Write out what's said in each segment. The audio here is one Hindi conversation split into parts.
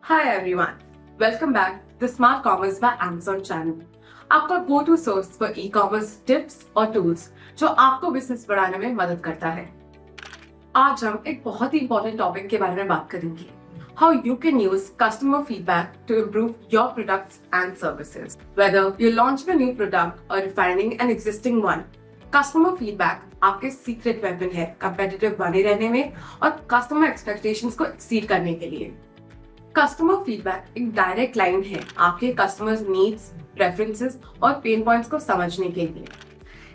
Hi everyone, welcome back to the Smart Commerce by Amazon channel. आपका go to source for e commerce tips और टूल्स जो आपको बिजनेस बढ़ाने में मदद करता है। आज हम एक बहुत ही इंपॉर्टेंट टॉपिक के बारे में बात करेंगे, how you can use customer feedback to improve your products and services. Whether you launch a new product और refining an existing one, customer feedback आपके सीक्रेट वेपन है कंपेटिटिव बने रहने में और कस्टमर एक्सपेक्टेशंस को एक्सीड करने के लिए। कस्टमर फीडबैक एक डायरेक्ट लाइन है आपके कस्टमर्स नीड्स, प्रेफरेंसेस और पेन पॉइंट्स को समझने के लिए।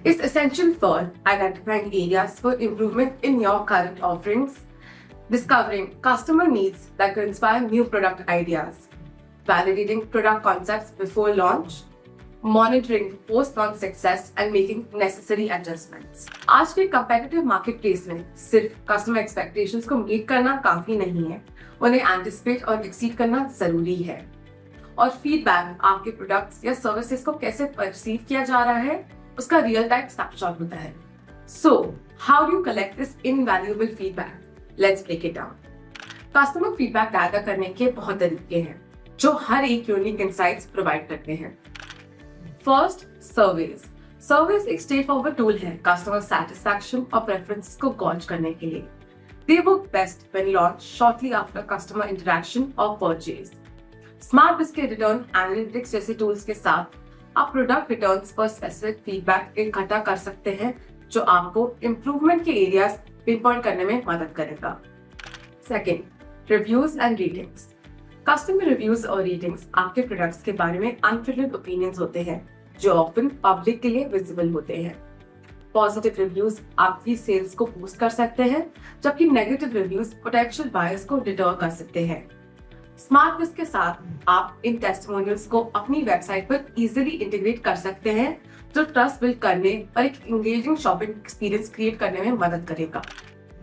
It's essential for identifying areas for improvement in your current offerings, discovering customer needs that can inspire new product ideas, validating product concepts before launch, monitoring post-launch success and making necessary adjustments. आज के competitive marketplace में सिर्फ customer expectations को meet करना काफी नहीं है, उन्हें anticipate और exceed करना जरूरी है। और feedback आपके products या services को कैसे perceive किया जा रहा है, उसका real time snapshot होता है। So, how do you collect this invaluable feedback? Let's break it down. Customer feedback gather करने के बहुत तरीके हैं जो हर एक यूनिक इंसाइट्स प्रोवाइड करते हैं। First, surveys. सर्वेज एक स्ट्रेट फॉरवर्ड टूल है कस्टमर सेटिस्फैक्शन और प्रेफरेंसेस को गॉज करने के लिए। They work best when launch shortly after customer interaction और परचेज। स्मार्टबिज के रिटर्न एनालिटिक्स जैसे टूल्स के साथ आप प्रोडक्ट रिटर्न्स पर स्पेसिफिक फीडबैक इकट्ठा कर सकते हैं जो आपको इम्प्रूवमेंट के एरियाज पिन पॉइंट करने में मदद करेगा। Second, reviews and ratings. Customer reviews और रेटिंग्स आपके प्रोडक्ट्स के बारे में अनफिल्टर्ड ओपिनियंस होते हैं जो ऑफन पब्लिक के लिए विजिबल होते हैं। पॉजिटिव रिव्यूज आपकी सेल्स को बूस्ट कर सकते हैं, जबकि नेगेटिव रिव्यूज पोटेंशियल बायर्स को डिटर कर सकते हैं। स्मार्टबिज के साथ आप इन टेस्टिमोनियल्स को अपनी वेबसाइट पर इजीली इंटीग्रेट कर सकते हैं जो ट्रस्ट बिल्ड करने और एक एंगेजिंग शॉपिंग एक्सपीरियंस क्रिएट करने में मदद करेगा।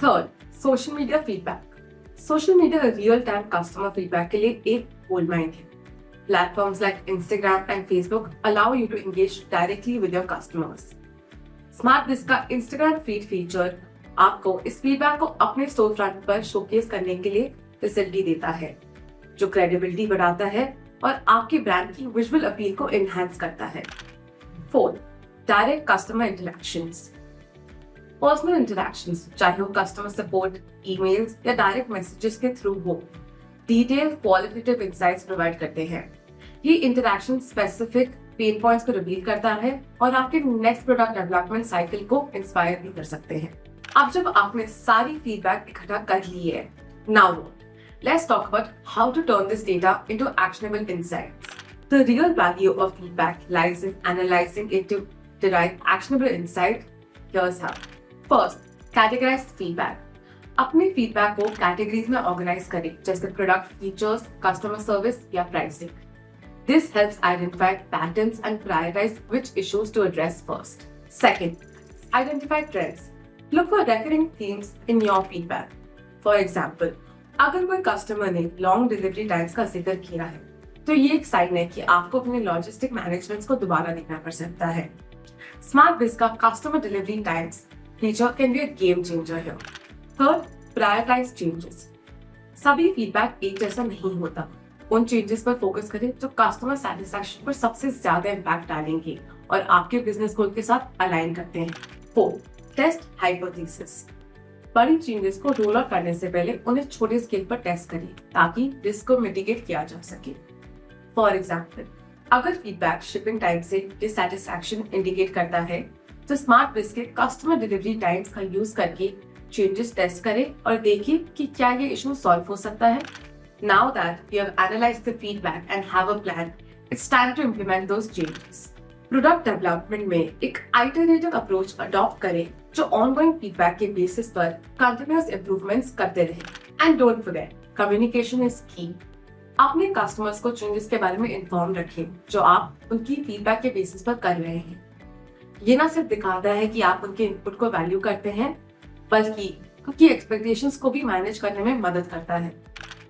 Third, social media feedback. Social media real time customer feedback के लिए एक गोल्ड माइन है। Platforms like Instagram and Facebook allow you to engage directly with your customers. SmartBiz का Instagram feed feature आपको इस फीडबैक को अपने स्टोर फ्रंट पर शोकेस करने के लिए फैसिलिटी देता है, जो क्रेडिबिलिटी बढ़ाता है और आपके ब्रांड की विजुअल अपील को एनहांस करता है। Fourth, direct customer interactions. Personal interactions, चाहे वो कस्टमर सपोर्ट, ईमेल्स या डायरेक्ट मैसेजेस के थ्रू हो, डिटेल क्वालिटेटिव इंसाइट्स प्रोवाइड करते हैं। ये इंटरैक्शन स्पेसिफिक पेन पॉइंट्स को रिवील करता है और आपके नेक्स्ट प्रोडक्ट डेवलपमेंट साइकिल को इंस्पायर भी कर सकते हैं। अब जब आपने सारी फीडबैक इकट्ठा कर ली है, now let's talk about how to turn this data into actionable insights. The real value of feedback lies in analysing it to derive actionable insight. Here's how. First, categorise feedback. अपने फीडबैक को कैटेगरीज में ऑर्गेनाइज करें, जैसे प्रोडक्ट फीचर्स, कस्टमर सर्विस या pricing. This helps identify patterns and prioritise which issues to address first. Second, identify trends. Look for recurring themes in your feedback. For example, अगर कोई कस्टमर ने लॉन्ग डिलीवरी टाइम्स का जिक्र किया है, तो ये एक साइन है कि आपको अपने लॉजिस्टिक मैनेजमेंट को दोबारा देखना पड़ सकता है। स्मार्टबिज का customer delivery times feature can be a game changer here. Third, prioritise changes. सभी फीडबैक एक जैसा नहीं होता। उन चेंजेस पर फोकस करें जो कस्टमर सेटिस्फैक्शन पर सबसे ज्यादा इम्पैक्ट डालेंगे और आपके बिजनेस गोल के साथ अलाइन करते हैं। Fourth, test hypothesis. बड़ी चेंजेस को रोल आउट करने से पहले उन्हें छोटे स्केल पर टेस्ट करें ताकि रिस्क को मिटिगेट किया जा सके। फॉर एग्जाम्पल, अगर फीडबैक शिपिंग टाइम से डिससैटिस्फैक्शन इंडिकेट करता है, तो स्मार्टबिज के कस्टमर डिलीवरी टाइम्स का यूज करके चेंजेस टेस्ट करें और देखिए कि क्या ये इशू सॉल्व हो सकता है। Now that we have analyzed the feedback and have a plan, it's time to implement those changes. Product development में एक आइटरेटिव अप्रोच अडॉप्ट करें जो ऑनगोइंग फीडबैक के बेसिस पर कंटिन्यूअस इंप्रूवमेंट्स करते रहे। And don't forget, communication is की। अपने कस्टमर्स को चेंजेस के बारे में इन्फॉर्म रखें जो आप उनकी फीडबैक के बेसिस पर कर रहे हैं। ये ना सिर्फ दिखाता है कि आप उनके इनपुट को वैल्यू करते हैं, बल्कि उनकी एक्सपेक्टेशंस को भी मैनेज करने में मदद करता है।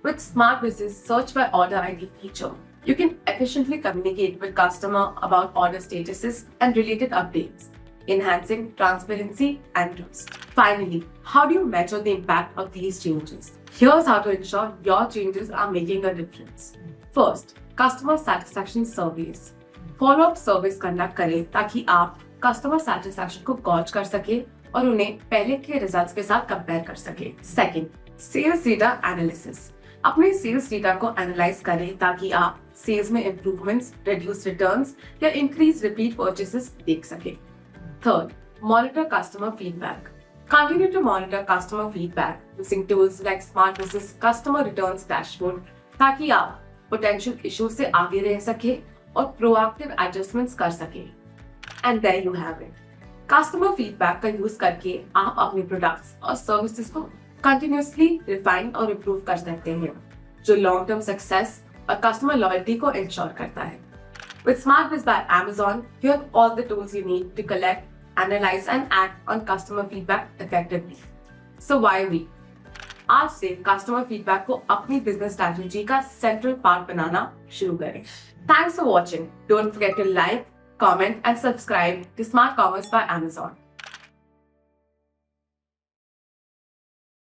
With SmartBiz's search by order ID feature, you can efficiently communicate with customer about order statuses and related updates, enhancing transparency and trust. Finally, how do you measure the impact of these changes? Here's how to ensure your changes are making a difference. First, customer satisfaction surveys. Follow-up service conduct करें ताकि आप कस्टमर सेटिस्फैक्शन को गॉज कर सके और उन्हें पहले के रिजल्ट्स के साथ कंपेयर कर सके। Second, sales data analysis. अपने सेल्स डेटा को एनालाइज करें ताकि आप सेल्स में इंप्रूवमेंट्स, रिड्यूस रिटर्न्स या इंक्रीज रिपीट परचेसेस देख सके। Third, monitor customer feedback. Continue to monitor customer feedback using tools like Smart Business Customer Returns Dashboard ताकि आप potential issues से आगे रह सके और proactive adjustments कर सके। And there you have it. Customer feedback का यूज करके आप अपने products और services को continuously refine और improve कर सकते हैं, जो long term success और customer loyalty को ensure करता है। With Smart Biz by Amazon, you have all the tools you need to collect, analyze and act on customer feedback effectively. So why we? आज से कस्टमर फीडबैक को अपनी बिजनेस स्ट्रैटेजी का सेंट्रल पार्ट बनाना शुरू करें। Thanks for watching. Don't forget to like, comment and subscribe to Smart Commerce by Amazon.